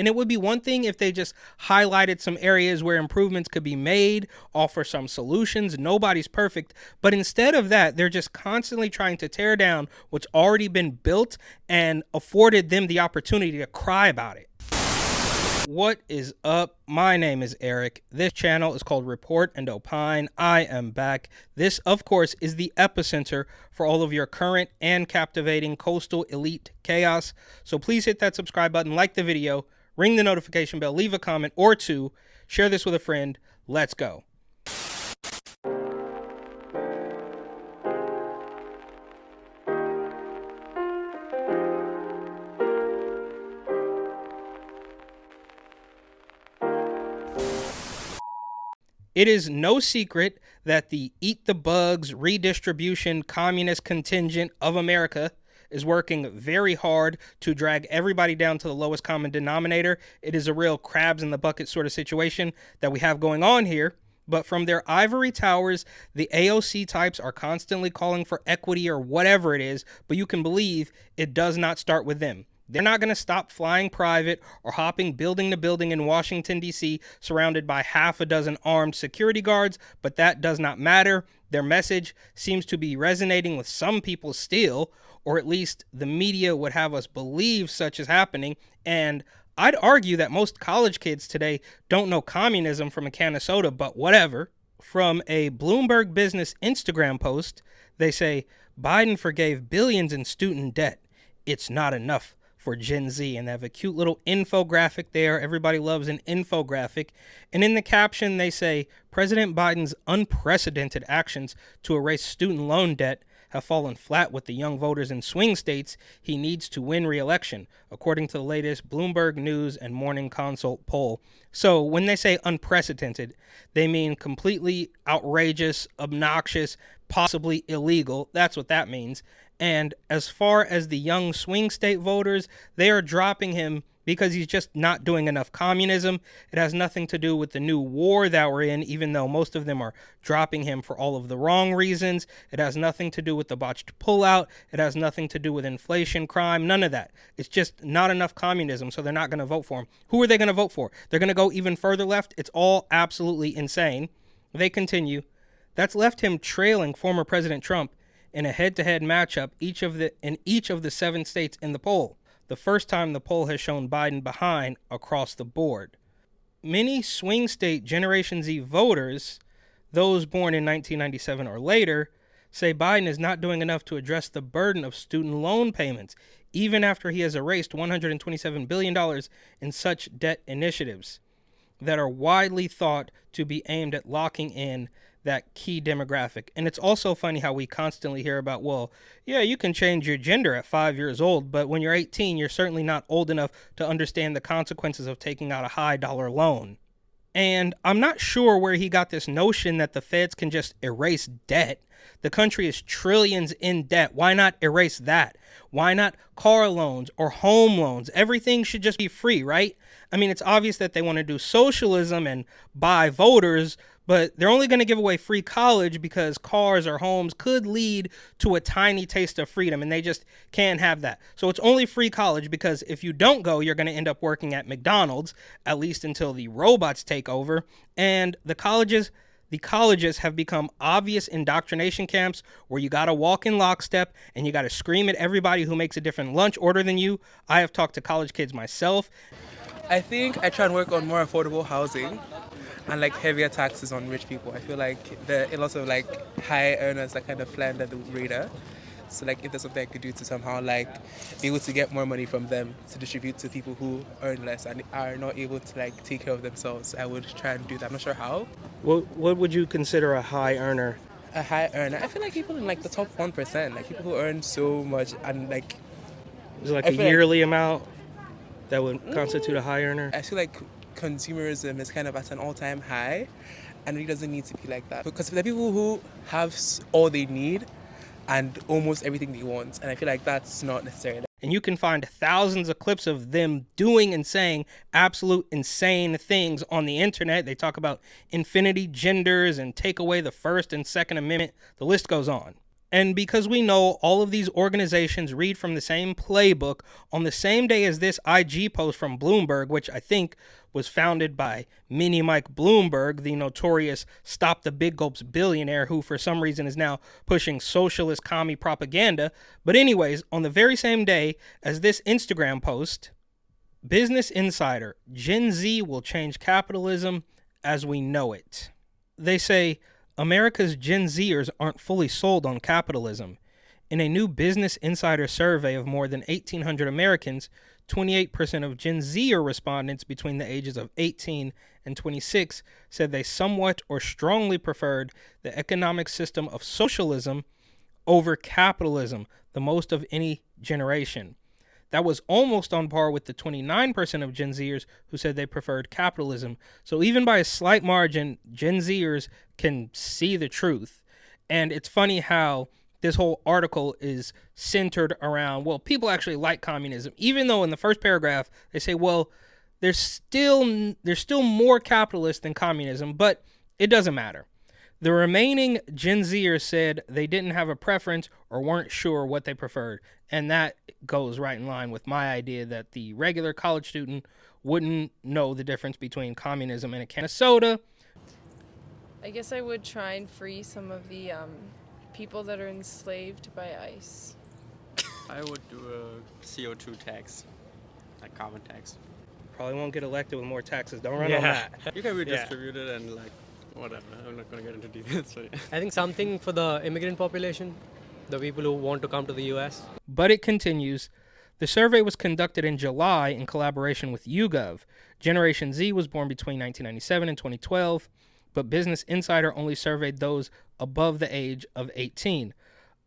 And it would be one thing if they just highlighted some areas where improvements could be made, offer some solutions. Nobody's perfect. But instead of that, they're just constantly trying to tear down what's already been built and afforded them the opportunity to cry about it. What is up? My name is Eric. This channel is called Report and Opine. I am back. This, of course, is the epicenter for all of your current and captivating coastal elite chaos. So please hit that subscribe button, like the video, ring the notification bell, leave a comment or two, share this with a friend. Let's go. It is no secret that the eat the bugs redistribution communist contingent of America is working very hard to drag everybody down to the lowest common denominator. It is a real crabs in the bucket sort of situation that we have going on here. But from their ivory towers, the AOC types are constantly calling for equity or whatever it is, but you can believe it does not start with them. They're not going to stop flying private or hopping building to building in Washington, D.C., surrounded by half a dozen armed security guards, but that does not matter. Their message seems to be resonating with some people still, or at least the media would have us believe such is happening. And I'd argue that most college kids today don't know communism from a can of soda, but whatever. From a Bloomberg Business Instagram post, they say, Biden forgave billions in student debt. It's not enough for Gen Z, and they have a cute little infographic there. Everybody loves an infographic. And in the caption, they say, President Biden's unprecedented actions to erase student loan debt have fallen flat with the young voters in swing states he needs to win re-election, according to the latest Bloomberg News and Morning Consult poll. So when they say unprecedented, they mean completely outrageous, obnoxious, possibly illegal. That's what that means. And as far as the young swing state voters, they are dropping him because he's just not doing enough communism. It has nothing to do with the new war that we're in, even though most of them are dropping him for all of the wrong reasons. It has nothing to do with the botched pullout. It has nothing to do with inflation, crime, none of that. It's just not enough communism, so they're not going to vote for him. Who are they going to vote for? They're going to go even further left? It's all absolutely insane. They continue. That's left him trailing former President Trump in a head-to-head matchup in each of the 7 states in the poll. The first time the poll has shown Biden behind across the board. Many swing state Generation Z voters, those born in 1997 or later, say Biden is not doing enough to address the burden of student loan payments, even after he has erased $127 billion in such debt initiatives that are widely thought to be aimed at locking in that key demographic. And it's also funny how we constantly hear about, well, yeah, you can change your gender at 5 years old, but when you're 18, you're certainly not old enough to understand the consequences of taking out a high dollar loan. And I'm not sure where he got this notion that the feds can just erase debt. The country is trillions in debt. Why not erase that? Why not car loans or home loans? Everything should just be free, right? I mean, it's obvious that they want to do socialism and buy voters, but they're only going to give away free college because cars or homes could lead to a tiny taste of freedom, and they just can't have that. So it's only free college because if you don't go, you're going to end up working at McDonald's, at least until the robots take over. And the colleges have become obvious indoctrination camps where you got to walk in lockstep and you got to scream at everybody who makes a different lunch order than you. I have talked to college kids myself. I think I try and work on more affordable housing and like heavier taxes on rich people. I feel like there are lots of like high earners that kind of fly under the radar. So like if there's something I could do to somehow like be able to get more money from them to distribute to people who earn less and are not able to like take care of themselves, I would try and do that. I'm not sure how. What would you consider a high earner? A high earner? I feel like people in like the top 1%, like people who earn so much and like... Is it like a yearly amount that would constitute a high earner? I feel like consumerism is kind of at an all-time high and it doesn't need to be like that. Because there are people who have all they need and almost everything they want. And I feel like that's not necessarily. And you can find thousands of clips of them doing and saying absolute insane things on the internet. They talk about infinity genders and take away the First and Second Amendment. The list goes on. And because we know all of these organizations read from the same playbook on the same day as this IG post from Bloomberg, which I think was founded by Mini Mike Bloomberg, the notorious Stop the Big Gulps billionaire who for some reason is now pushing socialist commie propaganda. But anyways, on the very same day as this Instagram post, Business Insider, Gen Z will change capitalism as we know it. They say, America's Gen Zers aren't fully sold on capitalism. In a new Business Insider survey of more than 1,800 Americans, 28% of Gen Zer respondents between the ages of 18 and 26 said they somewhat or strongly preferred the economic system of socialism over capitalism, the most of any generation. That was almost on par with the 29% of Gen Zers who said they preferred capitalism. So even by a slight margin, Gen Zers can see the truth. And it's funny how this whole article is centered around, well, people actually like communism, even though in the first paragraph they say, well, there's still more capitalist than communism, but it doesn't matter. The remaining Gen Zers said they didn't have a preference or weren't sure what they preferred. And that goes right in line with my idea that the regular college student wouldn't know the difference between communism and a can of soda. I guess I would try and free some of the people that are enslaved by ICE. I would do a CO2 tax, like carbon tax. Probably won't get elected with more taxes. Don't run on that. You can redistribute it and like whatever. I'm not going to get into details. So yeah. I think something for the immigrant population, the people who want to come to the US. But it continues. The survey was conducted in July in collaboration with YouGov. Generation Z was born between 1997 and 2012, but Business Insider only surveyed those above the age of 18.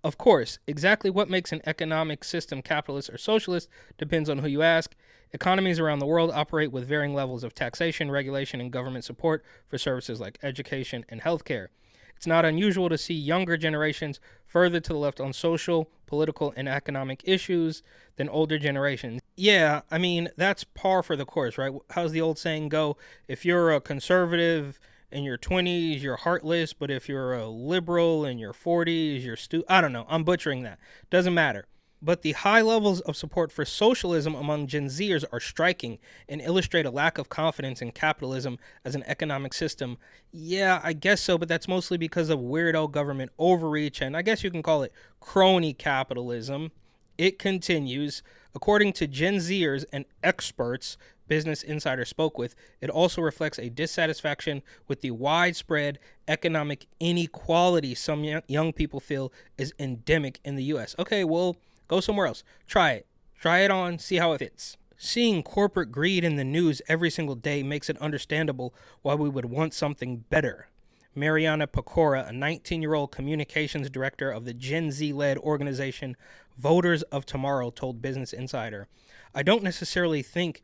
Of course, exactly what makes an economic system capitalist or socialist depends on who you ask. Economies around the world operate with varying levels of taxation, regulation, and government support for services like education and healthcare. It's not unusual to see younger generations further to the left on social, political, and economic issues than older generations. Yeah, I mean, that's par for the course, right? How's the old saying go? If you're a conservative in your 20s, you're heartless, but if you're a liberal in your 40s, you're I don't know. I'm butchering that. Doesn't matter. But the high levels of support for socialism among Gen Zers are striking and illustrate a lack of confidence in capitalism as an economic system. Yeah, I guess so, but that's mostly because of weirdo government overreach, and I guess you can call it crony capitalism. It continues. According to Gen Zers and experts Business Insider spoke with, it also reflects a dissatisfaction with the widespread economic inequality some young people feel is endemic in the U.S. Okay, well, go somewhere else. Try it. Try it on, see how it fits. Seeing corporate greed in the news every single day makes it understandable why we would want something better. Mariana Pecora, a 19-year-old communications director of the Gen Z-led organization Voters of Tomorrow, told Business Insider, I don't necessarily think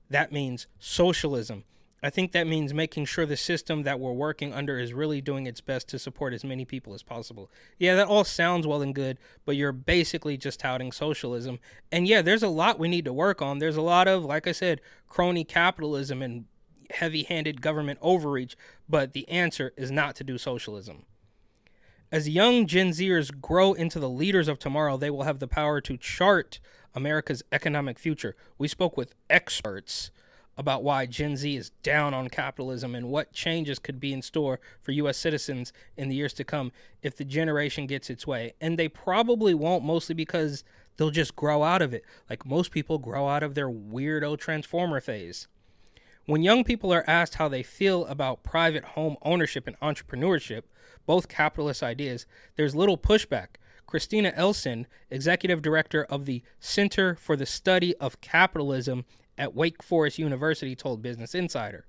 that means socialism. I think that means making sure the system that we're working under is really doing its best to support as many people as possible. Yeah, that all sounds well and good, but you're basically just touting socialism. And yeah, there's a lot we need to work on. There's a lot of, like I said, crony capitalism and heavy-handed government overreach, but the answer is not to do socialism. As young Gen Zers grow into the leaders of tomorrow, they will have the power to chart America's economic future. We spoke with experts about why Gen Z is down on capitalism and what changes could be in store for U.S. citizens in the years to come if the generation gets its way. And they probably won't, mostly because they'll just grow out of it, like most people grow out of their weirdo transformer phase. When young people are asked how they feel about private home ownership and entrepreneurship, both capitalist ideas, there's little pushback. Christina Elson, executive director of the Center for the Study of Capitalism at Wake Forest University, told Business Insider.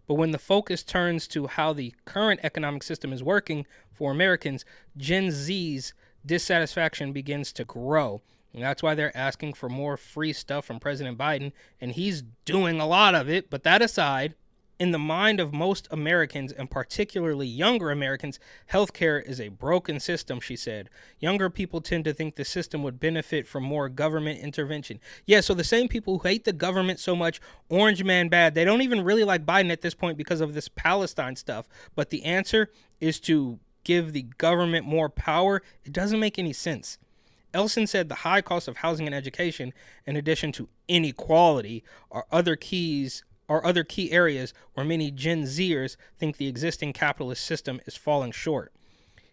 But when the focus turns to how the current economic system is working for Americans, Gen Z's dissatisfaction begins to grow. And that's why they're asking for more free stuff from President Biden, and he's doing a lot of it. But that aside, in the mind of most Americans, and particularly younger Americans, healthcare is a broken system, she said. Younger people tend to think the system would benefit from more government intervention. Yeah, so the same people who hate the government so much, orange man bad, they don't even really like Biden at this point because of this Palestine stuff. But the answer is to give the government more power, it doesn't make any sense. Elson said the high cost of housing and education, in addition to inequality, are other key areas where many Gen Zers think the existing capitalist system is falling short.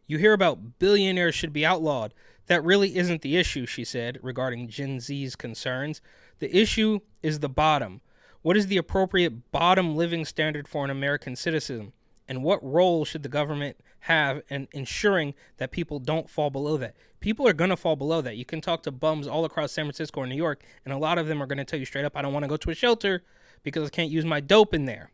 You hear about billionaires should be outlawed. That really isn't the issue, she said, regarding Gen Z's concerns. The issue is the bottom. What is the appropriate bottom living standard for an American citizen? And what role should the government have in ensuring that people don't fall below that? People are going to fall below that. You can talk to bums all across San Francisco or New York, and a lot of them are going to tell you straight up, I don't want to go to a shelter because I can't use my dope in there.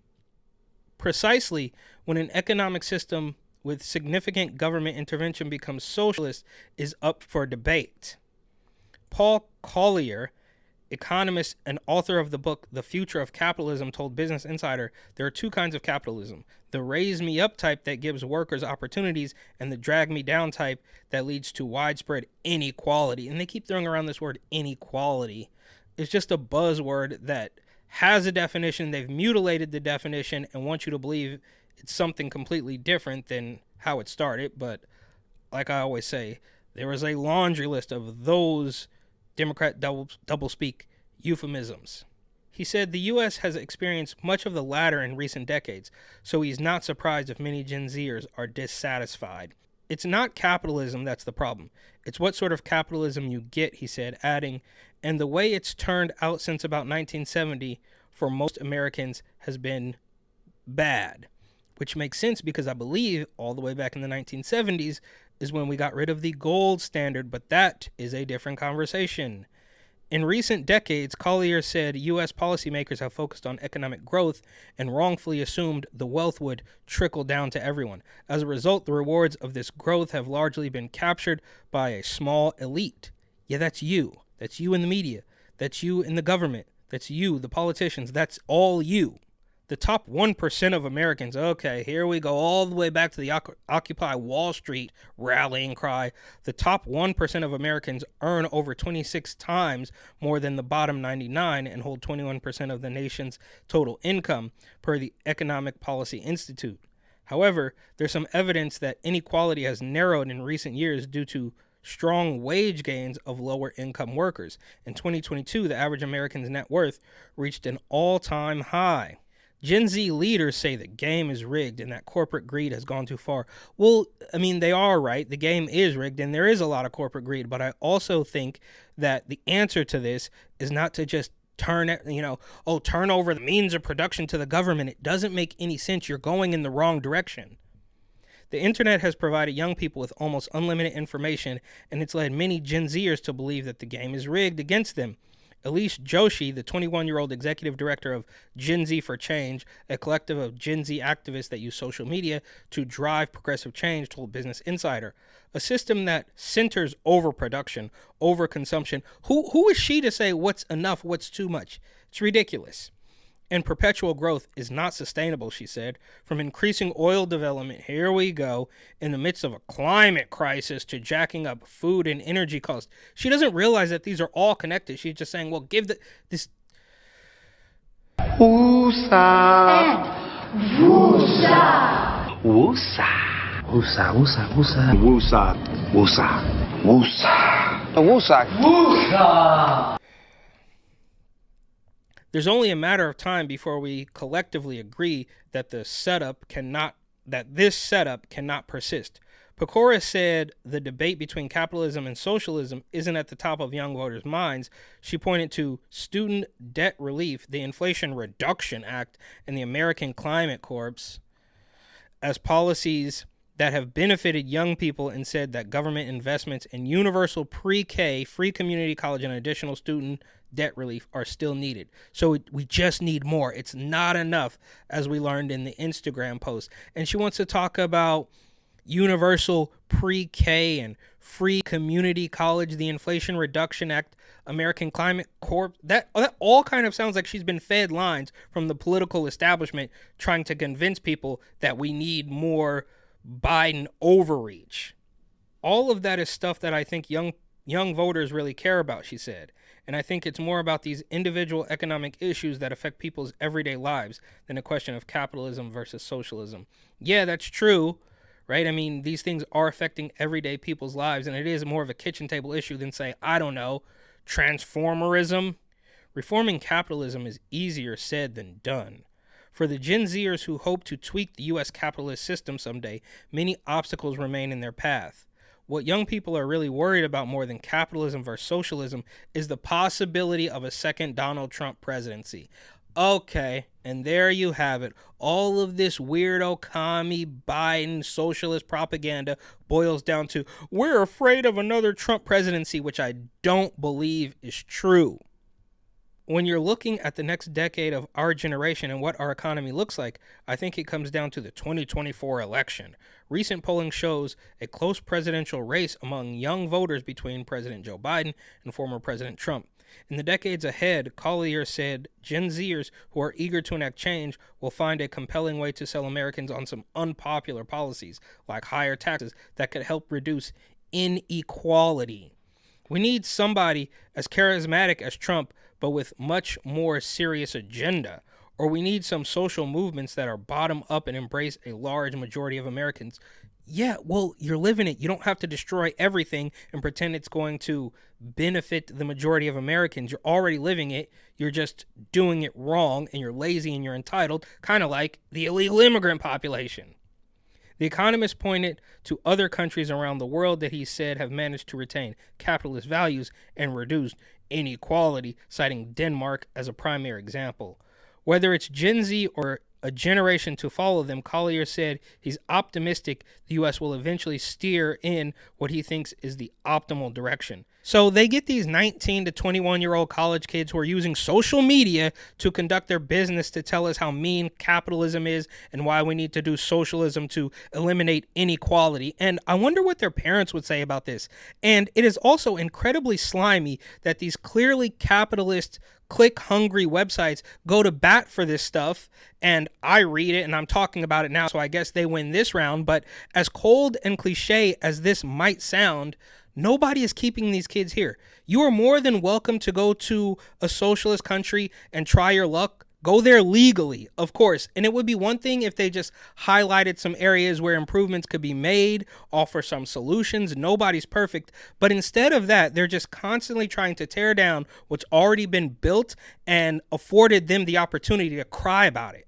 Precisely when an economic system with significant government intervention becomes socialist is up for debate. Paul Collier, economist and author of the book The Future of Capitalism, told Business Insider there are two kinds of capitalism: the raise me up type that gives workers opportunities, and the drag me down type that leads to widespread inequality. And they keep throwing around this word inequality. It's just a buzzword that has a definition. They've mutilated the definition and want you to believe it's something completely different than how it started. But like I always say, there is a laundry list of those Democrat doublespeak euphemisms. He said the U.S. has experienced much of the latter in recent decades, so he's not surprised if many Gen Zers are dissatisfied. It's not capitalism that's the problem. It's what sort of capitalism you get, he said, adding, and the way it's turned out since about 1970 for most Americans has been bad. Which makes sense because I believe all the way back in the 1970s is when we got rid of the gold standard, but that is a different conversation. In recent decades, Collier said U.S. policymakers have focused on economic growth and wrongfully assumed the wealth would trickle down to everyone. As a result, the rewards of this growth have largely been captured by a small elite. Yeah, that's you. That's you in the media. That's you in the government. That's you, the politicians. That's all you. The top 1% of Americans, okay, here we go all the way back to the Occupy Wall Street rallying cry. The top 1% of Americans earn over 26 times more than the bottom 99 and hold 21% of the nation's total income, per the Economic Policy Institute. However, there's some evidence that inequality has narrowed in recent years due to strong wage gains of lower income workers. In 2022, the average American's net worth reached an all-time high. Gen Z leaders say the game is rigged and that corporate greed has gone too far. Well, I mean, they are right. The game is rigged and there is a lot of corporate greed. But I also think that the answer to this is not to just turn over the means of production to the government. It doesn't make any sense. You're going in the wrong direction. The internet has provided young people with almost unlimited information, and it's led many Gen Zers to believe that the game is rigged against them. Elise Joshi, the 21-year-old executive director of Gen Z for Change, a collective of Gen Z activists that use social media to drive progressive change, told Business Insider. A system that centers overproduction, overconsumption. Who is she to say what's enough, what's too much? It's ridiculous. And perpetual growth is not sustainable, she said. From increasing oil development, here we go, in the midst of a climate crisis, to jacking up food and energy costs. She doesn't realize that these are all connected. She's just saying, well, give this... Woosah. Woosah. Woosah. Woosah. Woosah. Woosah. Woosah. Woosah. Woosah. Woosah. There's only a matter of time before we collectively agree that this setup cannot persist. Pecora said the debate between capitalism and socialism isn't at the top of young voters' minds. She pointed to student debt relief, the Inflation Reduction Act, and the American Climate Corps as policies that have benefited young people, and said that government investments in universal pre-K, free community college, and additional student debt relief are still needed. So we just need more. It's not enough, as we learned in the Instagram post. And she wants to talk about universal pre-K and free community college, the Inflation Reduction Act, American Climate Corp. That all kind of sounds like she's been fed lines from the political establishment trying to convince people that we need more Biden overreach. All of that is stuff that I think young voters really care about, she said. And I think it's more about these individual economic issues that affect people's everyday lives than a question of capitalism versus socialism. Yeah, that's true. right? I mean, these things are affecting everyday people's lives, and it is more of a kitchen table issue than, say, I don't know, transformerism. Reforming capitalism is easier said than done. For the Gen Zers who hope to tweak the U.S. capitalist system someday, many obstacles remain in their path. What young people are really worried about more than capitalism versus socialism is the possibility of a second Donald Trump presidency. Okay, and there you have it. All of this weirdo commie Biden socialist propaganda boils down to, we're afraid of another Trump presidency, which I don't believe is true. When you're looking at the next decade of our generation and what our economy looks like, I think it comes down to the 2024 election. Recent polling shows a close presidential race among young voters between President Joe Biden and former President Trump. In the decades ahead, Collier said Gen Zers who are eager to enact change will find a compelling way to sell Americans on some unpopular policies, like higher taxes, that could help reduce inequality. We need somebody as charismatic as Trump, but with much more serious agenda. Or we need some social movements that are bottom up and embrace a large majority of Americans. Yeah, well, you're living it. You don't have to destroy everything and pretend it's going to benefit the majority of Americans. You're already living it. You're just doing it wrong, and you're lazy and you're entitled, kind of like the illegal immigrant population. The Economist pointed to other countries around the world that he said have managed to retain capitalist values and reduced inequality, citing Denmark as a primary example. Whether it's Gen Z or a generation to follow them, Collier said he's optimistic the U.S. will eventually steer in what he thinks is the optimal direction. So they get these 19 to 21-year-old college kids who are using social media to conduct their business to tell us how mean capitalism is and why we need to do socialism to eliminate inequality. And I wonder what their parents would say about this. And it is also incredibly slimy that these clearly capitalist, click-hungry websites go to bat for this stuff, and I read it and I'm talking about it now, so I guess they win this round. But as cold and cliche as this might sound, nobody is keeping these kids here. You are more than welcome to go to a socialist country and try your luck. Go there legally, of course. And it would be one thing if they just highlighted some areas where improvements could be made, offer some solutions. Nobody's perfect. But instead of that, they're just constantly trying to tear down what's already been built and afforded them the opportunity to cry about it.